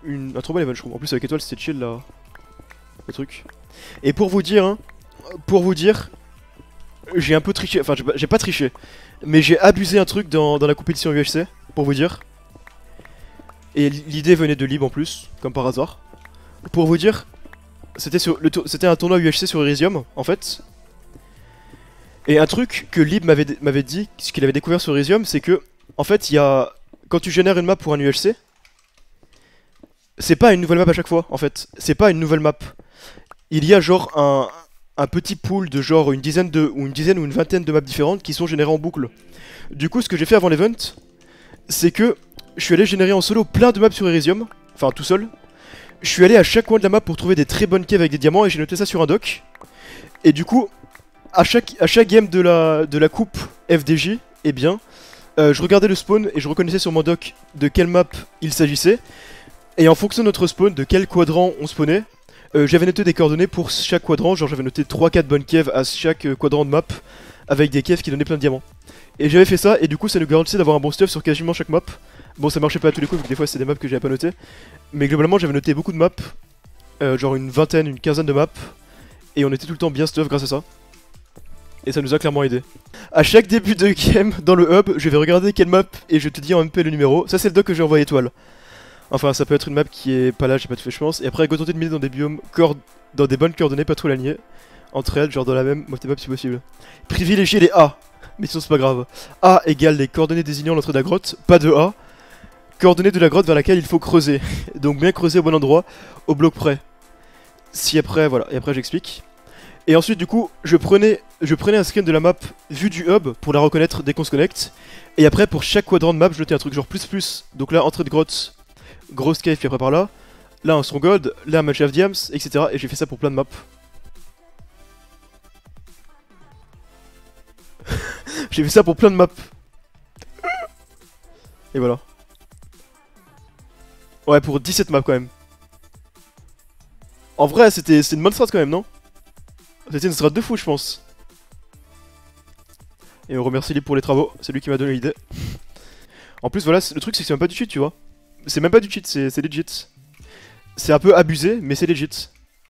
un trop bon event, je trouve. En plus, avec étoile, c'était chill là. Le truc. Et pour vous dire, hein, j'ai un peu triché. Enfin, j'ai pas triché. Mais j'ai abusé un truc dans la compétition UHC, pour vous dire. Et l'idée venait de Lib en plus, comme par hasard. Pour vous dire, c'était un tournoi UHC sur Elysium, en fait. Et un truc que Lib m'avait dit, ce qu'il avait découvert sur Elysium, c'est que, en fait, il y a... Quand tu génères une map pour un UHC, c'est pas une nouvelle map à chaque fois, en fait. C'est pas une nouvelle map. Il y a genre un petit pool de genre une dizaine ou une vingtaine de maps différentes qui sont générées en boucle. Du coup, ce que j'ai fait avant l'event, c'est que je suis allé générer en solo plein de maps sur Elysium, enfin tout seul. Je suis allé à chaque coin de la map pour trouver des très bonnes caves avec des diamants et j'ai noté ça sur un doc. Et du coup, à chaque game de la coupe FDJ, eh bien, je regardais le spawn et je reconnaissais sur mon doc de quelle map il s'agissait. Et en fonction de notre spawn, de quel quadrant on spawnait, j'avais noté des coordonnées pour chaque quadrant, genre j'avais noté 3-4 bonnes caves à chaque quadrant de map, avec des caves qui donnaient plein de diamants. Et j'avais fait ça, et du coup ça nous garantissait d'avoir un bon stuff sur quasiment chaque map. Bon, ça marchait pas à tous les coups, vu que des fois c'est des maps que j'avais pas notées. Mais globalement j'avais noté beaucoup de maps, genre une vingtaine, une quinzaine de maps, et on était tout le temps bien stuff grâce à ça. Et ça nous a clairement aidé. À chaque début de game, dans le hub, je vais regarder quelle map, et je te dis en MP le numéro. Ça c'est le doc que j'ai envoyé étoile. Enfin, ça peut être une map qui est pas là, j'ai pas tout fait, je pense. Et après, go tenter de miner dans des biomes, dans des bonnes coordonnées, pas trop alignées. Entre elles, genre dans la même map si possible. Privilégier les A. Mais sinon, c'est pas grave. A égale les coordonnées désignant l'entrée de la grotte, pas de A. Coordonnées de la grotte vers laquelle il faut creuser. Donc, bien creuser au bon endroit, au bloc près. Si après, voilà. Et après, j'explique. Et ensuite, du coup, je prenais un screen de la map vue du hub pour la reconnaître dès qu'on se connecte. Et après, pour chaque quadrant de map, je notais un truc genre plus. Donc là, entrée de grotte. Grosse cave, puis après par là. Là, un son gold, là, un match of diams, etc. Et j'ai fait ça pour plein de maps. J'ai fait ça pour plein de maps. Et voilà. Ouais, pour 17 maps quand même. En vrai, c'était une bonne strat quand même, non? C'était une strat de fou, je pense. Et on remercie Lib pour les travaux, c'est lui qui m'a donné l'idée. En plus, voilà, le truc, c'est que c'est même pas du cheat, tu vois. C'est même pas du cheat, c'est legit. C'est un peu abusé, mais c'est legit.